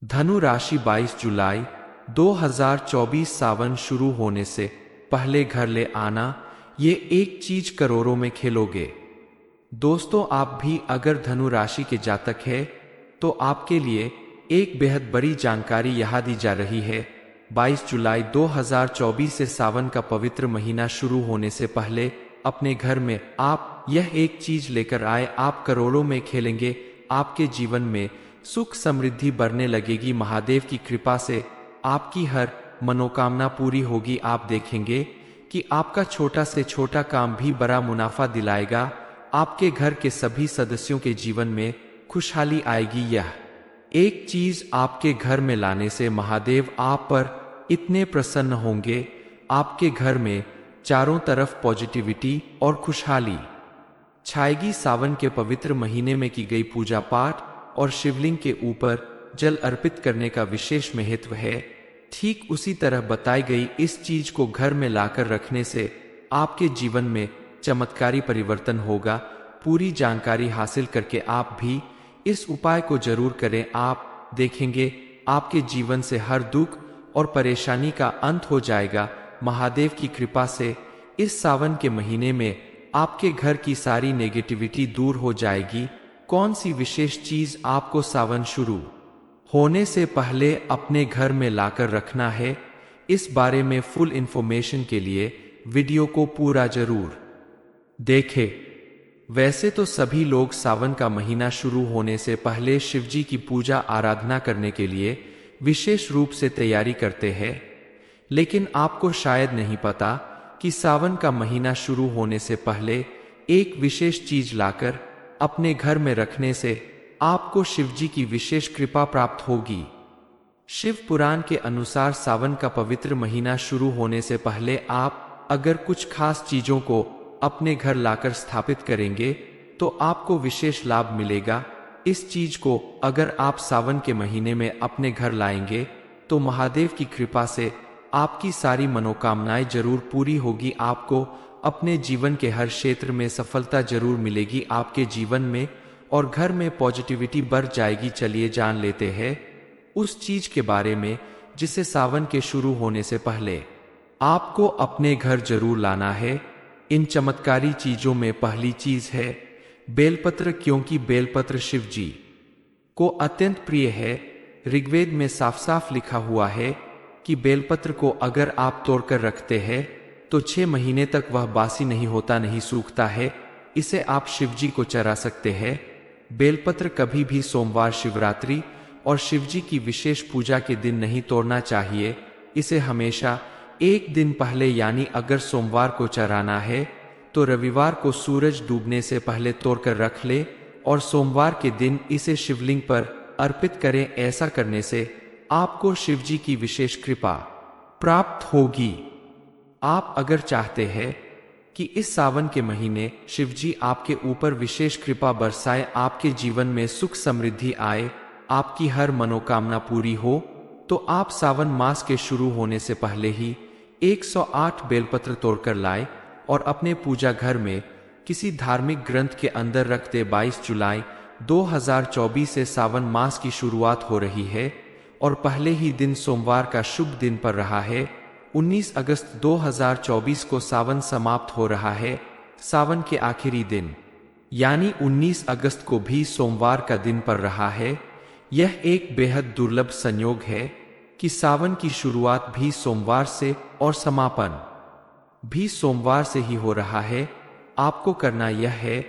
धनु राशि 22 जुलाई 2024 सावन शुरू होने से पहले घर ले आना। ये एक चीज करोड़ों में खेलोगे। दोस्तों, आप भी अगर धनु राशि के जातक है तो आपके लिए एक बेहद बड़ी जानकारी यहाँ दी जा रही है। 22 जुलाई 2024 से सावन का पवित्र महीना शुरू होने से पहले अपने घर में आप यह एक चीज लेकर आए। आप करोड़ों में खेलेंगे। आपके जीवन में सुख समृद्धि बढ़ने लगेगी। महादेव की कृपा से आपकी हर मनोकामना पूरी होगी। आप देखेंगे कि आपका छोटा से छोटा काम भी बड़ा मुनाफा दिलाएगा। आपके घर के सभी सदस्यों के जीवन में खुशहाली आएगी। यह एक चीज आपके घर में लाने से महादेव आप पर इतने प्रसन्न होंगे। आपके घर में चारों तरफ पॉजिटिविटी और खुशहाली छाएगी। सावन के पवित्र महीने में की गई पूजा पाठ और शिवलिंग के ऊपर जल अर्पित करने का विशेष महत्व है। ठीक उसी तरह बताई गई इस चीज को घर में लाकर रखने से आपके जीवन में चमत्कारी परिवर्तन होगा। पूरी जानकारी हासिल करके आप भी इस उपाय को जरूर करें। आप देखेंगे आपके जीवन से हर दुख और परेशानी का अंत हो जाएगा। महादेव की कृपा से इस सावन के महीने में आपके घर की सारी नेगेटिविटी दूर हो जाएगी। कौन सी विशेष चीज आपको सावन शुरू होने से पहले अपने घर में लाकर रखना है, इस बारे में फुल इंफॉर्मेशन के लिए वीडियो को पूरा जरूर देखें। वैसे तो सभी लोग सावन का महीना शुरू होने से पहले शिवजी की पूजा आराधना करने के लिए विशेष रूप से तैयारी करते हैं, लेकिन आपको शायद नहीं पता कि सावन का महीना शुरू होने से पहले एक विशेष चीज लाकर अपने घर में रखने से आपको शिवजी की विशेष कृपा प्राप्त होगी। शिव पुराण के अनुसार सावन का पवित्र महीना शुरू होने से पहले आप अगर कुछ खास चीजों को अपने घर लाकर स्थापित करेंगे तो आपको विशेष लाभ मिलेगा। इस चीज को अगर आप सावन के महीने में अपने घर लाएंगे तो महादेव की कृपा से आपकी सारी मनोकामनाएं जरूर पूरी होगी। आपको अपने जीवन के हर क्षेत्र में सफलता जरूर मिलेगी। आपके जीवन में और घर में पॉजिटिविटी बढ़ जाएगी। चलिए जान लेते हैं उस चीज के बारे में जिसे सावन के शुरू होने से पहले आपको अपने घर जरूर लाना है। इन चमत्कारी चीजों में पहली चीज है बेलपत्र, क्योंकि बेलपत्र शिव जी को अत्यंत प्रिय है। ऋग्वेद में साफ साफ लिखा हुआ है कि बेलपत्र को अगर आप तोड़कर रखते हैं तो 6 महीने तक वह बासी नहीं होता, नहीं सूखता है। इसे आप शिवजी को चढ़ा सकते हैं। बेलपत्र कभी भी सोमवार, शिवरात्रि और शिवजी की विशेष पूजा के दिन नहीं तोड़ना चाहिए। इसे हमेशा एक दिन पहले, यानी अगर सोमवार को चढ़ाना है तो रविवार को सूरज डूबने से पहले तोड़कर रख ले और सोमवार के दिन इसे शिवलिंग पर अर्पित करें। ऐसा करने से आपको शिवजी की विशेष कृपा प्राप्त होगी। आप अगर चाहते हैं कि इस सावन के महीने शिवजी आपके ऊपर विशेष कृपा बरसाए, आपके जीवन में सुख समृद्धि आए, आपकी हर मनोकामना पूरी हो, तो आप सावन मास के शुरू होने से पहले ही 108 बेलपत्र तोड़कर लाए और अपने पूजा घर में किसी धार्मिक ग्रंथ के अंदर रख दे। 22 जुलाई 2024 से सावन मास की शुरुआत हो रही है और पहले ही दिन सोमवार का शुभ दिन पर रहा है। 19 अगस्त 2024 को सावन समाप्त हो रहा है। सावन के आखिरी दिन यानी 19 अगस्त को भी सोमवार का दिन पर रहा है। यह एक बेहद दुर्लभ संयोग है कि सावन की शुरुआत भी सोमवार से और समापन भी सोमवार से ही हो रहा है। आपको करना यह है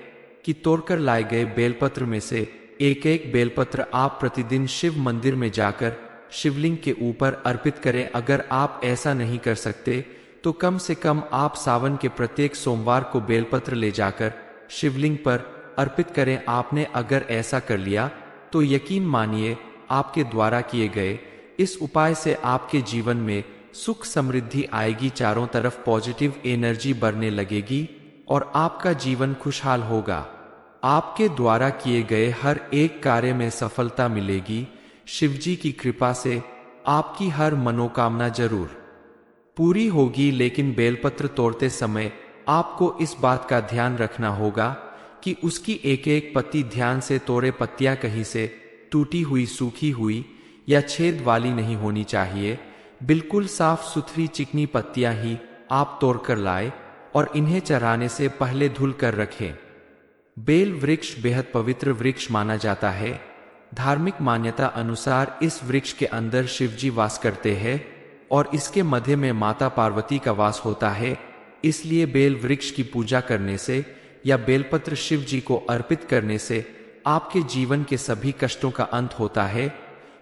कि तोड़कर लाए गए बेलपत्र में से एक एक बेलपत्र आप प्रतिदिन शिव मंदिर में जाकर शिवलिंग के ऊपर अर्पित करें। अगर आप ऐसा नहीं कर सकते तो कम से कम आप सावन के प्रत्येक सोमवार को बेलपत्र ले जाकर शिवलिंग पर अर्पित करें। आपने अगर ऐसा कर लिया तो यकीन मानिए आपके द्वारा किए गए इस उपाय से आपके जीवन में सुख समृद्धि आएगी। चारों तरफ पॉजिटिव एनर्जी बढ़ने लगेगी और आपका जीवन खुशहाल होगा। आपके द्वारा किए गए हर एक कार्य में सफलता मिलेगी। शिवजी की कृपा से आपकी हर मनोकामना जरूर पूरी होगी। लेकिन बेलपत्र तोड़ते समय आपको इस बात का ध्यान रखना होगा कि उसकी एक एक पत्ती ध्यान से तोड़े। पत्तियां कहीं से टूटी हुई, सूखी हुई या छेद वाली नहीं होनी चाहिए। बिल्कुल साफ सुथरी चिकनी पत्तियां ही आप तोड़कर लाए और इन्हें चढ़ाने से पहले धुल कर रखें। बेल वृक्ष बेहद पवित्र वृक्ष माना जाता है। धार्मिक मान्यता अनुसार इस वृक्ष के अंदर शिवजी वास करते हैं और इसके मध्य में माता पार्वती का वास होता है। इसलिए बेल वृक्ष की पूजा करने से या बेलपत्र शिव जी को अर्पित करने से आपके जीवन के सभी कष्टों का अंत होता है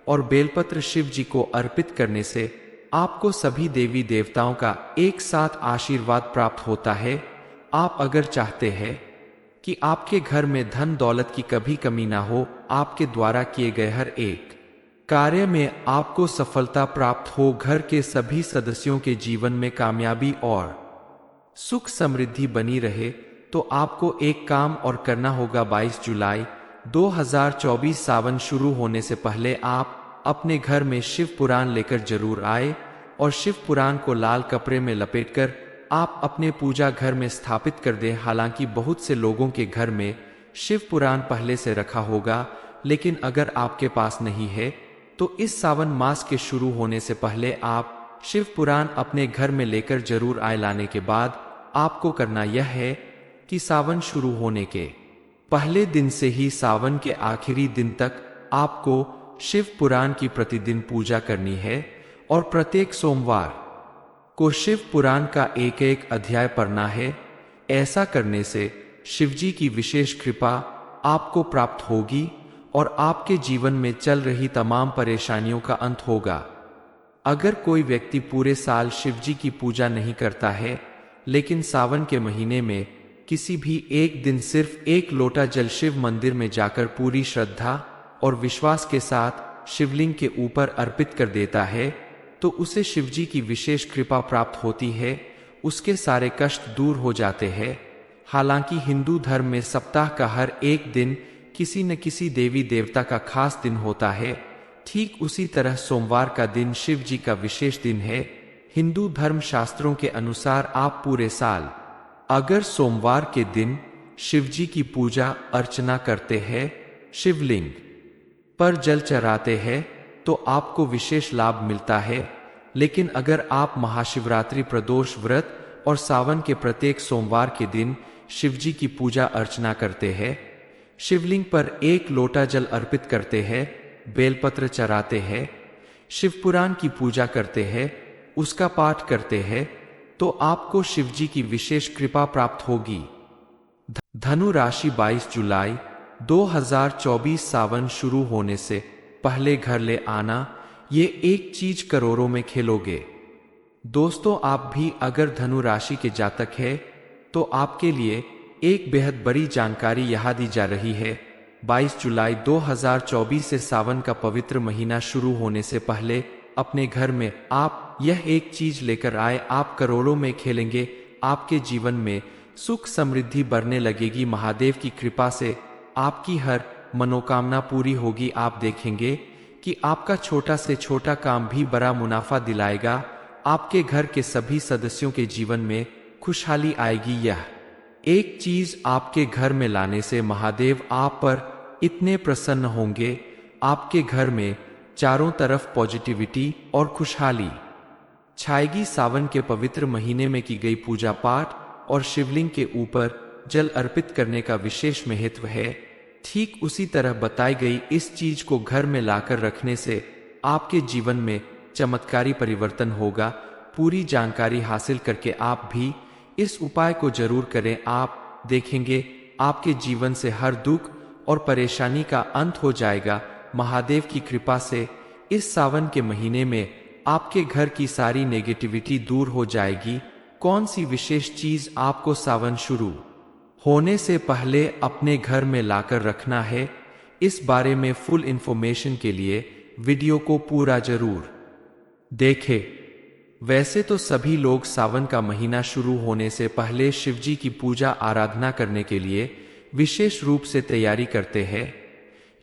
और बेलपत्र शिव जी को अर्पित करने से आपको सभी देवी देवताओं का एक साथ आशीर्वाद प्राप्त होता है। आप अगर चाहते हैं कि आपके घर में धन दौलत की कभी कमी ना हो, आपके द्वारा किए गए हर एक कार्य में आपको सफलता प्राप्त हो, घर के सभी सदस्यों के जीवन में कामयाबी और सुख समृद्धि बनी रहे, तो आपको एक काम और करना होगा। 22 जुलाई 2024 सावन शुरू होने से पहले आप अपने घर में शिव पुराण लेकर जरूर आए और शिव पुराण को लाल कपड़े में लपेटकर आप अपने पूजा घर में स्थापित कर दें। हालांकि बहुत से लोगों के घर में शिव पुराण पहले से रखा होगा, लेकिन अगर आपके पास नहीं है तो इस सावन मास के शुरू होने से पहले आप शिव पुराण अपने घर में लेकर जरूर आए। लाने के बाद आपको करना यह है कि सावन शुरू होने के पहले दिन से ही सावन के आखिरी दिन तक आपको शिव पुराण की प्रतिदिन पूजा करनी है और प्रत्येक सोमवार को शिव पुराण का एक एक अध्याय पढ़ना है। ऐसा करने से शिवजी की विशेष कृपा आपको प्राप्त होगी और आपके जीवन में चल रही तमाम परेशानियों का अंत होगा। अगर कोई व्यक्ति पूरे साल शिवजी की पूजा नहीं करता है, लेकिन सावन के महीने में किसी भी एक दिन सिर्फ एक लोटा जल शिव मंदिर में जाकर पूरी श्रद्धा और विश्वास के साथ शिवलिंग के ऊपर अर्पित कर देता है, तो उसे शिवजी की विशेष कृपा प्राप्त होती है, उसके सारे कष्ट दूर हो जाते हैं। हालांकि हिंदू धर्म में सप्ताह का हर एक दिन किसी न किसी देवी देवता का खास दिन होता है। ठीक उसी तरह सोमवार का दिन शिव जी का विशेष दिन है। हिंदू धर्म शास्त्रों के अनुसार आप पूरे साल अगर सोमवार के दिन शिवजी की पूजा अर्चना करते हैं, शिवलिंग पर जल चढ़ाते हैं, तो आपको विशेष लाभ मिलता है। लेकिन अगर आप महाशिवरात्रि प्रदोष व्रत और सावन के प्रत्येक सोमवार के दिन शिवजी की पूजा अर्चना करते हैं, शिवलिंग पर एक लोटा जल अर्पित करते हैं, बेलपत्र चढ़ाते हैं, शिव पुराण की पूजा करते हैं, उसका पाठ करते हैं, तो आपको शिवजी की विशेष कृपा प्राप्त होगी। धनु राशि 22 जुलाई 2024 सावन शुरू होने से पहले घर ले आना, ये एक चीज करोड़ों में खेलोगे। दोस्तों, आप भी अगर धनु राशि के जातक है तो आपके लिए एक बेहद बड़ी जानकारी यहाँ दी जा रही है। 22 जुलाई 2024 से सावन का पवित्र महीना शुरू होने से पहले अपने घर में आप यह एक चीज लेकर आए, आप करोड़ों में खेलेंगे। आपके जीवन में सुख समृद्धि बढ़ने लगेगी। महादेव की कृपा से आपकी हर मनोकामना पूरी होगी। आप देखेंगे कि आपका छोटा से छोटा काम भी बड़ा मुनाफा दिलाएगा। आपके घर के सभी सदस्यों के जीवन में खुशहाली आएगी। यह एक चीज आपके घर में लाने से महादेव आप पर इतने प्रसन्न होंगे, आपके घर में चारों तरफ पॉजिटिविटी और खुशहाली छाएगी। सावन के पवित्र महीने में की गई पूजा पाठ और शिवलिंग के ऊपर जल अर्पित करने का विशेष महत्व है। ठीक उसी तरह बताई गई इस चीज को घर में लाकर रखने से आपके जीवन में चमत्कारी परिवर्तन होगा। पूरी जानकारी हासिल करके आप भी इस उपाय को जरूर करें। आप देखेंगे आपके जीवन से हर दुख और परेशानी का अंत हो जाएगा। महादेव की कृपा से इस सावन के महीने में आपके घर की सारी नेगेटिविटी दूर हो जाएगी। कौन सी विशेष चीज आपको सावन शुरू होने से पहले अपने घर में लाकर रखना है, इस बारे में फुल इंफॉर्मेशन के लिए वीडियो को पूरा जरूर देखें। वैसे तो सभी लोग सावन का महीना शुरू होने से पहले शिवजी की पूजा आराधना करने के लिए विशेष रूप से तैयारी करते हैं,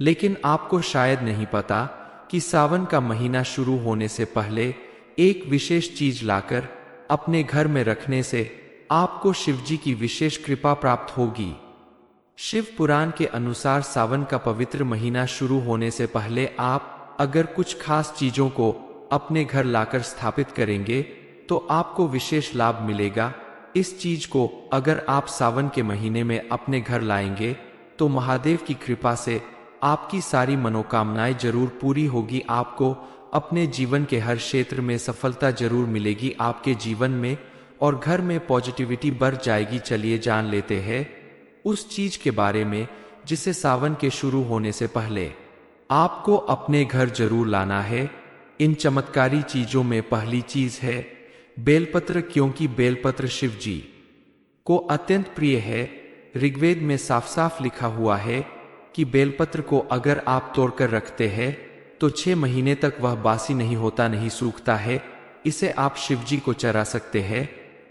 लेकिन आपको शायद नहीं पता कि सावन का महीना शुरू होने से पहले एक विशेष चीज लाकर अपने घर में रखने से आपको शिवजी की विशेष कृपा प्राप्त होगी। शिव पुराण के अनुसार सावन का पवित्र महीना शुरू होने से पहले आप अगर कुछ खास चीजों को अपने घर लाकर स्थापित करेंगे तो आपको विशेष लाभ मिलेगा। इस चीज को अगर आप सावन के महीने में अपने घर लाएंगे तो महादेव की कृपा से आपकी सारी मनोकामनाएं जरूर पूरी होगी। आपको अपने जीवन के हर क्षेत्र में सफलता जरूर मिलेगी आपके जीवन में, और घर में पॉजिटिविटी बढ़ जाएगी। चलिए जान लेते हैं उस चीज के बारे में जिसे सावन के शुरू होने से पहले आपको अपने घर जरूर लाना है। इन चमत्कारी चीजों में पहली चीज है बेलपत्र, क्योंकि बेलपत्र शिव जी को अत्यंत प्रिय है। ऋग्वेद में साफ साफ लिखा हुआ है कि बेलपत्र को अगर आप तोड़कर रखते हैं तो 6 महीने तक वह बासी नहीं होता, नहीं सूखता है। इसे आप शिवजी को चढ़ा सकते हैं।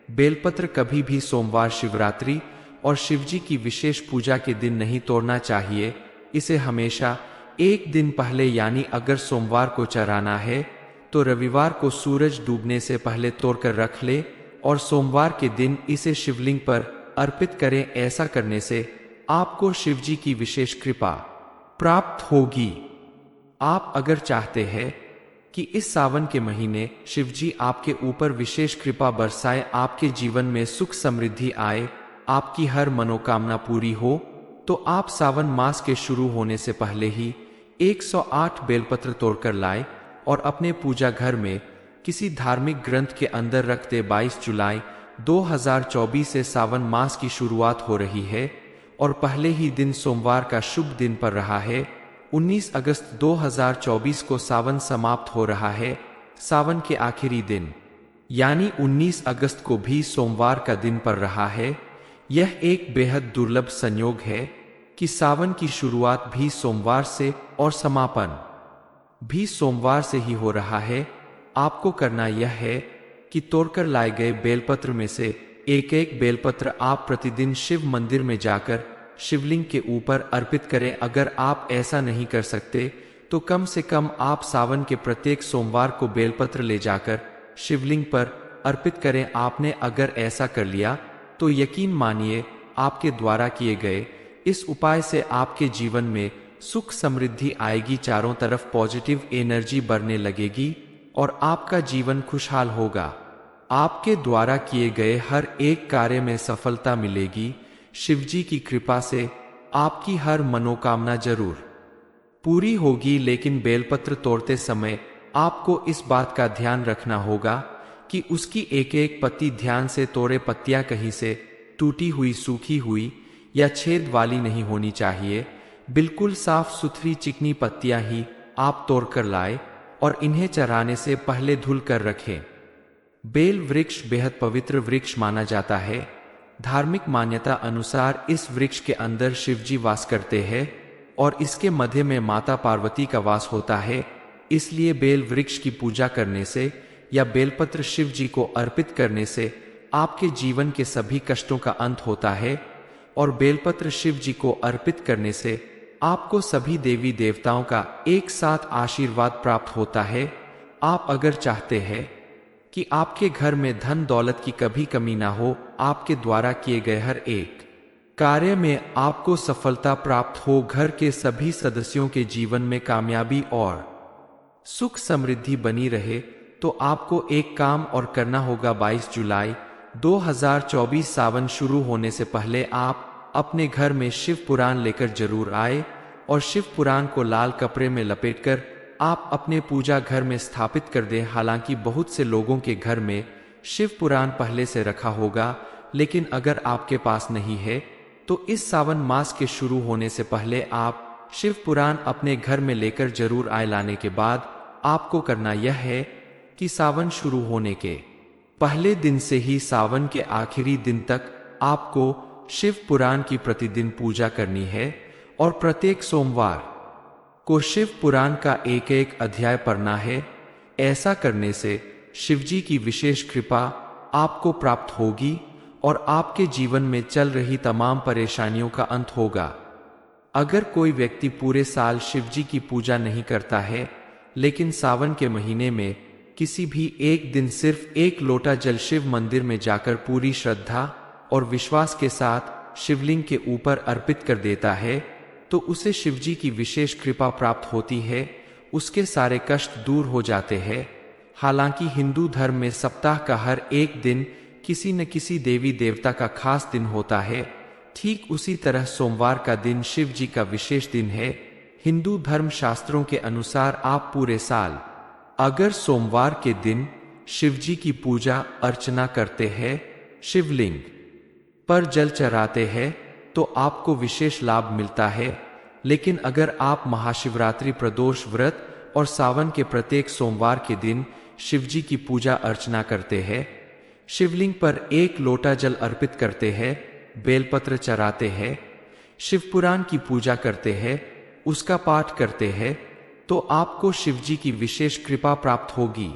बेलपत्र कभी भी सोमवार, शिवरात्रि और शिवजी की विशेष पूजा के दिन नहीं तोड़ना चाहिए। इसे हमेशा एक दिन पहले, यानी अगर सोमवार को चढ़ाना है तो रविवार को सूरज डूबने से पहले तोड़कर रख ले और सोमवार के दिन इसे शिवलिंग पर अर्पित करें। ऐसा करने से आपको शिवजी की विशेष कृपा प्राप्त होगी। आप अगर चाहते हैं कि इस सावन के महीने शिवजी आपके ऊपर विशेष कृपा बरसाए, आपके जीवन में सुख समृद्धि आए, आपकी हर मनोकामना पूरी हो, तो आप सावन मास के शुरू होने से पहले ही 108 बेलपत्र तोड़कर लाए और अपने पूजा घर में किसी धार्मिक ग्रंथ के अंदर रख दे। 22 जुलाई 2024 से सावन मास की शुरुआत हो रही है और पहले ही दिन सोमवार का शुभ दिन पर रहा है। 19 अगस्त 2024 को सावन समाप्त हो रहा है। सावन के आखिरी दिन यानी 19 अगस्त को भी सोमवार का दिन पर रहा है। यह एक बेहद दुर्लभ संयोग है कि सावन की शुरुआत भी सोमवार से और समापन भी सोमवार से ही हो रहा है। आपको करना यह है कि तोड़कर लाए गए बेलपत्र में से एक एक बेलपत्र आप प्रतिदिन शिव मंदिर में जाकर शिवलिंग के ऊपर अर्पित करें। अगर आप ऐसा नहीं कर सकते तो कम से कम आप सावन के प्रत्येक सोमवार को बेलपत्र ले जाकर शिवलिंग पर अर्पित करें। आपने अगर ऐसा कर लिया तो यकीन मानिए आपके द्वारा किए गए इस उपाय से आपके जीवन में सुख समृद्धि आएगी, चारों तरफ पॉजिटिव एनर्जी बढ़ने लगेगी और आपका जीवन खुशहाल होगा। आपके द्वारा किए गए हर एक कार्य में सफलता मिलेगी। शिवजी की कृपा से आपकी हर मनोकामना जरूर पूरी होगी। लेकिन बेलपत्र तोड़ते समय आपको इस बात का ध्यान रखना होगा कि उसकी एक एक पत्ती ध्यान से तोड़े। पत्तियां कहीं से टूटी हुई, सूखी हुई या छेद वाली नहीं होनी चाहिए। बिल्कुल साफ सुथरी चिकनी पत्तियां ही आप तोड़कर लाए और इन्हें चढ़ाने से पहले धुल कर रखें। बेल वृक्ष बेहद पवित्र वृक्ष माना जाता है। धार्मिक मान्यता अनुसार इस वृक्ष के अंदर शिवजी वास करते हैं और इसके मध्य में माता पार्वती का वास होता है। इसलिए बेल वृक्ष की पूजा करने से या बेलपत्र शिव जी को अर्पित करने से आपके जीवन के सभी कष्टों का अंत होता है और बेलपत्र शिव जी को अर्पित करने से आपको सभी देवी देवताओं का एक साथ आशीर्वाद प्राप्त होता है। आप अगर चाहते हैं कि आपके घर में धन दौलत की कभी कमी ना हो, आपके द्वारा किए गए हर एक कार्य में आपको सफलता प्राप्त हो, घर के सभी सदस्यों के जीवन में कामयाबी और सुख समृद्धि बनी रहे, तो आपको एक काम और करना होगा। 22 जुलाई 2024 सावन शुरू होने से पहले आप अपने घर में शिव पुराण लेकर जरूर आए और शिव पुराण को लाल कपड़े में लपेटकर आप अपने पूजा घर में स्थापित कर दें। हालांकि बहुत से लोगों के घर में शिव पुराण पहले से रखा होगा, लेकिन अगर आपके पास नहीं है तो इस सावन मास के शुरू होने से पहले आप शिव पुराण अपने घर में लेकर जरूर आए। लाने के बाद आपको करना यह है कि सावन शुरू होने के पहले दिन से ही सावन के आखिरी दिन तक आपको शिव पुराण की प्रतिदिन पूजा करनी है और प्रत्येक सोमवार को शिव पुराण का एक एक अध्याय पढ़ना है। ऐसा करने से शिवजी की विशेष कृपा आपको प्राप्त होगी और आपके जीवन में चल रही तमाम परेशानियों का अंत होगा। अगर कोई व्यक्ति पूरे साल शिवजी की पूजा नहीं करता है, लेकिन सावन के महीने में किसी भी एक दिन सिर्फ एक लोटा जल शिव मंदिर में जाकर पूरी श्रद्धा और विश्वास के साथ शिवलिंग के ऊपर अर्पित कर देता है, तो उसे शिवजी की विशेष कृपा प्राप्त होती है उसके सारे कष्ट दूर हो जाते हैं। हालांकि हिंदू धर्म में सप्ताह का हर एक दिन किसी न किसी देवी देवता का खास दिन होता है। ठीक उसी तरह सोमवार का दिन शिव जी का विशेष दिन है। हिंदू धर्म शास्त्रों के अनुसार आप पूरे साल अगर सोमवार के दिन शिव जी की पूजा अर्चना करते हैं, शिवलिंग पर जल चढ़ाते हैं, तो आपको विशेष लाभ मिलता है। लेकिन अगर आप महाशिवरात्रि प्रदोष व्रत और सावन के प्रत्येक सोमवार के दिन शिव जी की पूजा अर्चना करते हैं, शिवलिंग पर एक लोटा जल अर्पित करते हैं, बेलपत्र चढ़ाते हैं, शिव पुराण की पूजा करते हैं, उसका पाठ करते हैं, तो आपको शिव जी की विशेष कृपा प्राप्त होगी।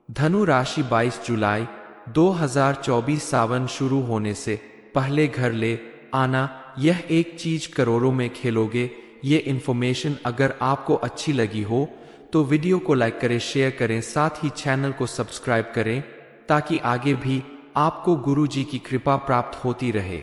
धनु राशि 22 जुलाई 2024 सावन शुरू होने से पहले घर ले आना, यह एक चीज करोड़ों में खेलोगे। ये इन्फॉर्मेशन अगर आपको अच्छी लगी हो तो वीडियो को लाइक करें, शेयर करें, साथ ही चैनल को सब्सक्राइब करें ताकि आगे भी आपको गुरु जी की कृपा प्राप्त होती रहे।